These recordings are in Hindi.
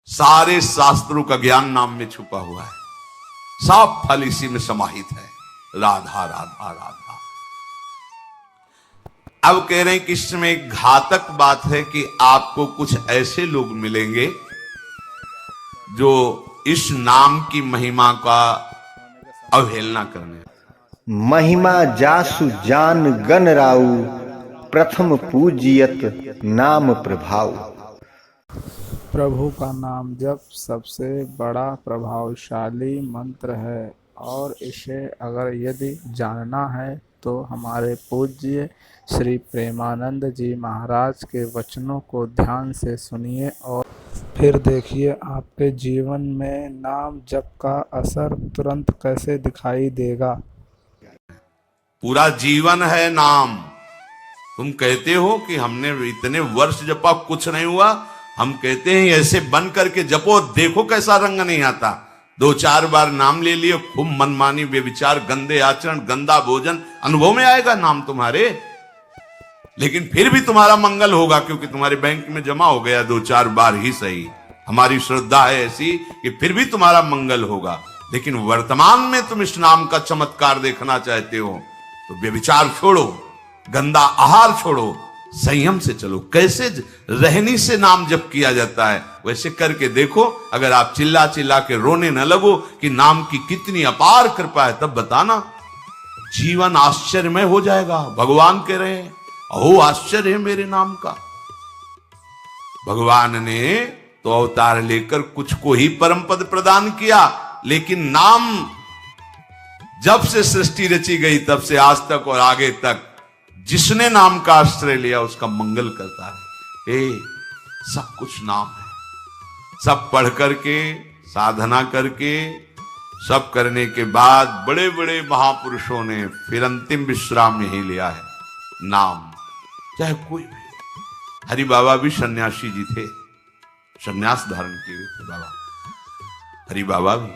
सारे शास्त्रों का ज्ञान नाम में छुपा हुआ है, सब फल इसी में समाहित है। राधा राधा राधा। अब कह रहे हैं कि इसमें एक घातक बात है कि आपको कुछ ऐसे लोग मिलेंगे जो इस नाम की महिमा का अवहेलना करने। महिमा जासु जान गन राउ, प्रथम पूजियत नाम प्रभाव। प्रभु का नाम जप सबसे बड़ा प्रभावशाली मंत्र है और इसे अगर यदि जानना है तो हमारे पूज्य श्री प्रेमानंद जी महाराज के वचनों को ध्यान से सुनिए और फिर देखिए आपके जीवन में नाम जप का असर तुरंत कैसे दिखाई देगा। पूरा जीवन है नाम। तुम कहते हो कि हमने इतने वर्ष जपा कुछ नहीं हुआ, हम कहते हैं ऐसे बन करके जपो, देखो कैसा रंग नहीं आता। 2-4 बार नाम ले लिए, खूब मनमानी व्यभिचार, गंदे आचरण, गंदा भोजन अनुभव में आएगा नाम तुम्हारे, लेकिन फिर भी तुम्हारा मंगल होगा क्योंकि तुम्हारे बैंक में जमा हो गया 2-4 बार ही सही। हमारी श्रद्धा है ऐसी कि फिर भी तुम्हारा मंगल होगा। लेकिन वर्तमान में तुम इस नाम का चमत्कार देखना चाहते हो तो व्यभिचार छोड़ो, गंदा आहार छोड़ो, संयम से चलो। कैसे रहनी से नाम जप किया जाता है वैसे करके देखो। अगर आप चिल्ला चिल्ला के रोने न लगो कि नाम की कितनी अपार कृपा है, तब बताना, जीवन आश्चर्यमय हो जाएगा। भगवान कह रहे हैं अहो आश्चर्य है मेरे नाम का। भगवान ने तो अवतार लेकर कुछ को ही परम पद प्रदान किया, लेकिन नाम जब से सृष्टि रची गई तब से आज तक और आगे तक जिसने नाम का आश्रय लिया उसका मंगल करता है। सब कुछ नाम है। सब पढ़ करके, साधना करके, सब करने के बाद बड़े बड़े महापुरुषों ने फिर अंतिम विश्राम यही लिया है, नाम। चाहे कोई भी। हरि बाबा भी सन्यासी जी थे, सन्यास धारण किए थे बाबा। हरि बाबा भी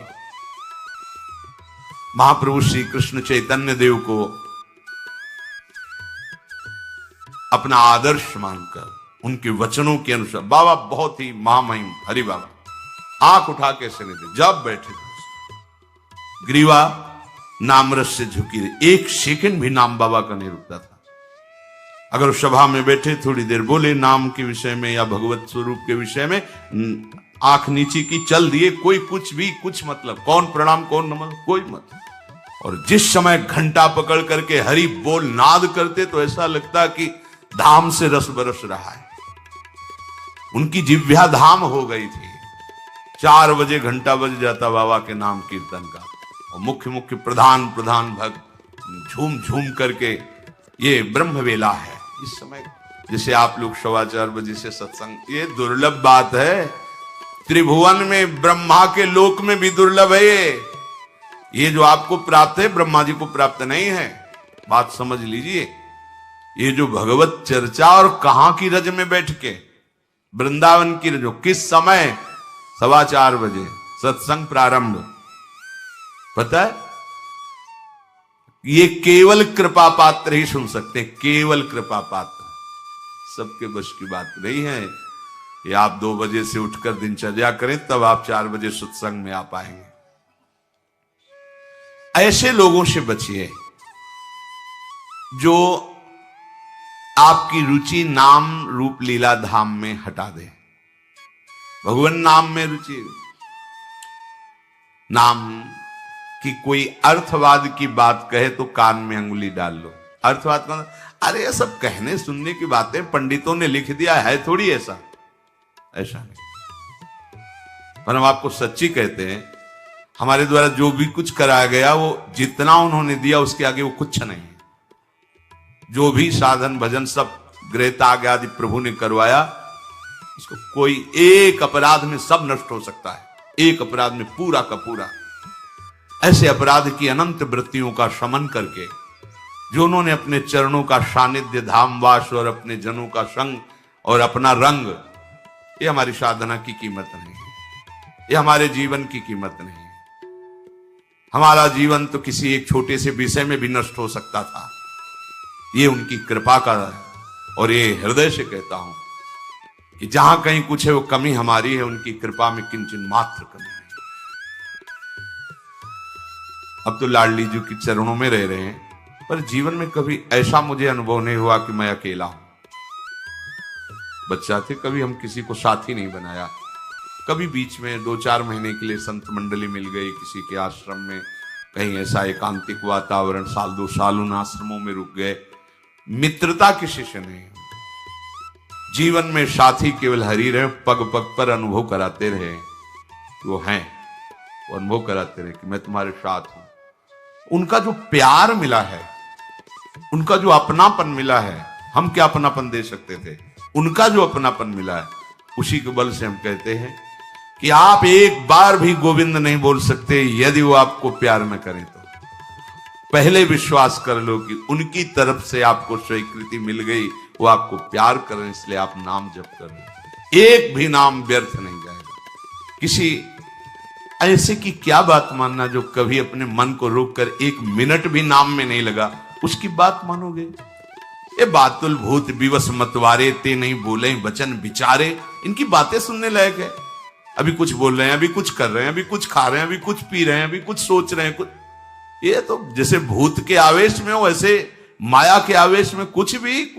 महाप्रभु श्री कृष्ण चैतन्य देव को अपना आदर्श मानकर उनके वचनों के अनुसार, बाबा बहुत ही महामहिम हरि बाबा आंख उठा के ऐसे नहीं थे, जब बैठे थे ग्रीवा नामरस से झुकी रही, 1 सेकंड भी नाम बाबा का नहीं रुकता था। अगर सभा में बैठे थोड़ी देर बोले नाम के विषय में या भगवत स्वरूप के विषय में, आंख नीचे की, चल दिए, कोई कुछ भी कुछ मतलब, कौन प्रणाम कौन नमन, कोई मतलब। और जिस समय घंटा पकड़ करके हरि बोल नाद करते तो ऐसा लगता कि धाम से रस बरस रहा है। उनकी जिह्वा धाम हो गई थी। 4 बजे घंटा बज जाता बाबा के नाम कीर्तन का, और मुख्य मुख्य प्रधान भक्त झूम झूम करके, ये ब्रह्म वेला है इस समय। जैसे आप लोग 4:15 बजे से सत्संग, ये दुर्लभ बात है। त्रिभुवन में ब्रह्मा के लोक में भी दुर्लभ है ये जो आपको प्राप्त है, ब्रह्मा जी को प्राप्त नहीं है। बात समझ लीजिए। ये जो भगवत चर्चा, और कहां की रज में बैठ के, वृंदावन की रज, किस समय 4:15 बजे सत्संग प्रारंभ, पता है? ये केवल कृपा पात्र ही सुन सकते हैं, केवल कृपा पात्र। सबके बस की बात नहीं है। ये आप 2 बजे से उठकर दिनचर्या करें तब आप 4 बजे सत्संग में आ पाएंगे। ऐसे लोगों से बचिए जो आपकी रुचि नाम रूप लीला धाम में हटा दे। भगवान नाम में रुचि, नाम कि कोई अर्थवाद की बात कहे तो कान में अंगुली डाल लो। अर्थवाद का, अरे ये सब कहने सुनने की बातें पंडितों ने लिख दिया है, थोड़ी ऐसा नहीं। पर हम आपको सच्ची कहते हैं, हमारे द्वारा जो भी कुछ कराया गया वो जितना उन्होंने दिया उसके आगे वो कुछ नहीं है। जो भी साधन भजन सब गृहत्याग आदि प्रभु ने करवाया, उसको कोई एक अपराध में सब नष्ट हो सकता है, एक अपराध में पूरा का पूरा। ऐसे अपराध की अनंत वृत्तियों का शमन करके जो उन्होंने अपने चरणों का सानिध्य, धामवास और अपने जनों का संग और अपना रंग, ये हमारी साधना की कीमत नहीं है, ये हमारे जीवन की कीमत नहीं है। हमारा जीवन तो किसी एक छोटे से विषय में भी नष्ट हो सकता था। ये उनकी कृपा का है। और ये हृदय से कहता हूं कि जहां कहीं कुछ है वो कमी हमारी है, उनकी कृपा में किंचन मात्र कमी नहीं। अब तो लाडली जी के चरणों में रह रहे हैं, पर जीवन में कभी ऐसा मुझे अनुभव नहीं हुआ कि मैं अकेला हूं। बच्चा थे, कभी हम किसी को साथी नहीं बनाया। कभी बीच में 2-4 महीने के लिए संत मंडली मिल गई किसी के आश्रम में, कहीं ऐसा एकांतिक वातावरण, 1-2 साल उन आश्रमों में रुक गए। मित्रता किसी से नहीं। जीवन में साथी केवल हरि रहे, पग पग पर अनुभव कराते रहे वो हैं, वो अनुभव कराते रहे कि मैं तुम्हारे साथ हूं। उनका जो प्यार मिला है, उनका जो अपनापन मिला है, हम क्या अपनापन दे सकते थे, उनका जो अपनापन मिला है, उसी के बल से हम कहते हैं कि आप एक बार भी गोविंद नहीं बोल सकते यदि वो आपको प्यार न करें तो। पहले विश्वास कर लो कि उनकी तरफ से आपको स्वीकृति मिल गई, वो आपको प्यार कर रहे हैं, इसलिए आप नाम जप कर रहे हैं। एक भी नाम व्यर्थ नहीं जाएगा। किसी ऐसे की क्या बात मानना जो कभी अपने मन को रोककर 1 मिनट भी नाम में नहीं लगा, उसकी बात मानोगे? ये बातुल भूत विवश मतवारे ते नहीं बोले वचन विचारे, इनकी बातें सुनने लायक है। अभी कुछ बोल रहे हैं, अभी कुछ कर रहे हैं, अभी कुछ खा रहे हैं, अभी कुछ पी रहे हैं, अभी कुछ सोच रहे हैं, कुछ। ये तो जैसे भूत के आवेश में हो, वैसे माया के आवेश में कुछ भी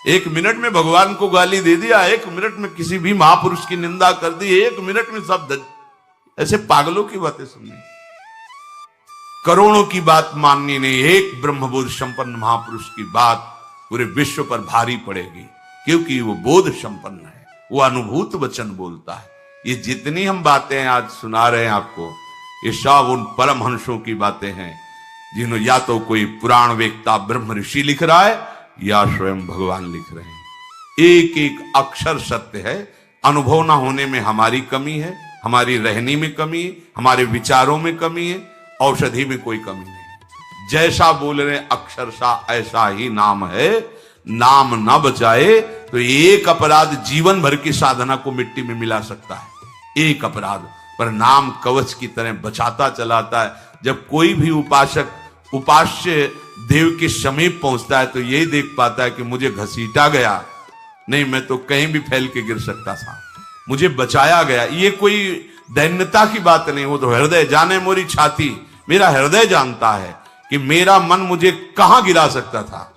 1 मिनट में भगवान को गाली दे दिया, 1 मिनट में किसी भी महापुरुष की निंदा कर दी, 1 मिनट में सब ऐसे पागलों की बातें सुननी, करोड़ों की बात माननी नहीं। एक ब्रह्मबोध संपन्न महापुरुष की बात पूरे विश्व पर भारी पड़ेगी, क्योंकि वो बोध संपन्न है, वो अनुभूत वचन बोलता है। ये जितनी हम बातें आज सुना रहे हैं आपको, ये सब उन परमहंसों की बातें हैं जिन्होंने या तो कोई पुराण वेत्ता ब्रह्म ऋषि लिख रहा है या स्वयं भगवान लिख रहे हैं। एक एक अक्षर सत्य है। अनुभव ना होने में हमारी कमी है, हमारी रहनी में कमी है, हमारे विचारों में कमी है, औषधि में कोई कमी नहीं। जैसा बोल रहे अक्षरशा ऐसा ही नाम है। नाम ना बचाए तो एक अपराध जीवन भर की साधना को मिट्टी में मिला सकता है। एक अपराध पर नाम कवच की तरह बचाता चलाता है। जब कोई भी उपासक उपास्य देव के समीप पहुंचता है तो यही देख पाता है कि मुझे घसीटा गया, नहीं मैं तो कहीं भी फैल के गिर सकता था, मुझे बचाया गया। ये कोई दैन्यता की बात नहीं, वो तो हृदय जाने मोरी छाती, मेरा हृदय जानता है कि मेरा मन मुझे कहां गिरा सकता था,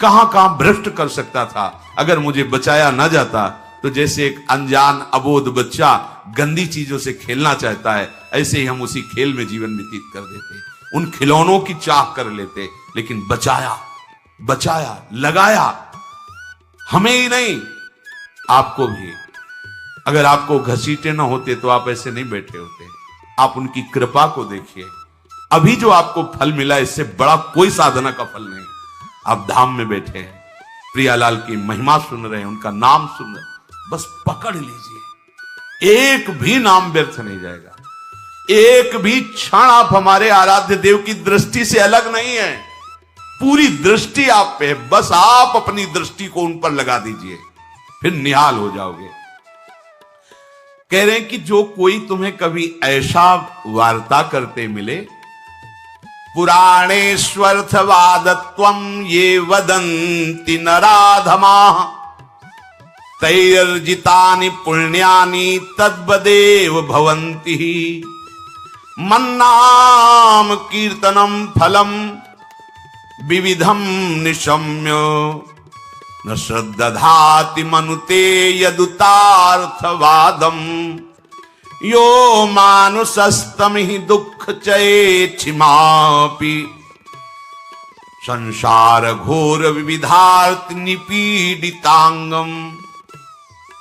कहां कहां भ्रष्ट कर सकता था। अगर मुझे बचाया ना जाता तो जैसे एक अनजान अबोध बच्चा गंदी चीजों से खेलना चाहता है, ऐसे ही हम उसी खेल में जीवन व्यतीत कर देते, उन खिलौनों की चाह कर लेते। लेकिन बचाया लगाया, हमें ही नहीं आपको भी। अगर आपको घसीटे ना होते तो आप ऐसे नहीं बैठे होते। आप उनकी कृपा को देखिए। अभी जो आपको फल मिला, इससे बड़ा कोई साधना का फल नहीं। आप धाम में बैठे हैं, प्रियालाल की महिमा सुन रहे हैं, उनका नाम सुन रहे हैं, बस पकड़ लीजिए। एक भी नाम व्यर्थ नहीं जाएगा। एक भी क्षण आप हमारे आराध्य देव की दृष्टि से अलग नहीं है। पूरी दृष्टि आप पे है, बस आप अपनी दृष्टि को उन पर लगा दीजिए, फिर निहाल हो जाओगे। कह रहे हैं कि जो कोई तुम्हें कभी ऐसा वार्ता करते मिले, पुराणेष्वर्थवादत्वं ये वदन्ति नराधमाः तैर्जितानि पुण्यानि तद्वदेव भवन्ति। मन्नाम कीर्तनम फलम विविधम निशम्य न श्रद्धाति मनुते यदुतार्थवादम। यो मानुषस्तमिहि दुःख चेक्षिमापि संसार घोर विविधार्थ निपीडितांगम।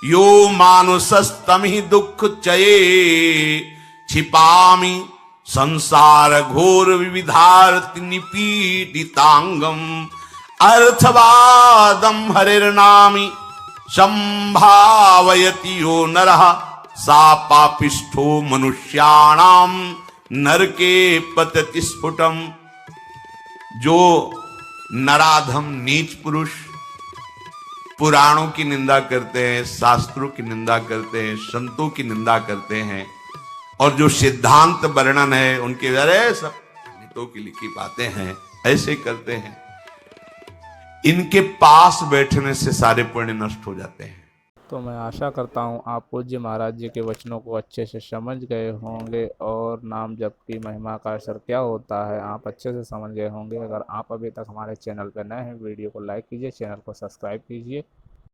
यो मानुषस्तमिहि दुःख छिपामि संसार घोर विविधार्थ निपीडितांगम। अर्थवादम हरिर्नामि संभावयति यो नरः सा पापिष्ठो मनुष्याणाम नरके पतति स्फुटम। जो नराधम नीच पुरुष पुराणों की निंदा करते हैं, शास्त्रों की निंदा करते हैं, संतों की निंदा करते हैं, और जो सिद्धांत वर्णन है उनके अरे सब पंडितों की लिखी बातें हैं, ऐसे करते हैं, इनके पास बैठने से सारे पुण्य नष्ट हो जाते हैं। तो मैं आशा करता हूँ आप पूज्य महाराज जी के वचनों को अच्छे से समझ गए होंगे और नाम जप की महिमा का असर क्या होता है आप अच्छे से समझ गए होंगे। अगर आप अभी तक हमारे चैनल पर नए हैं, वीडियो को लाइक कीजिए, चैनल को सब्सक्राइब कीजिए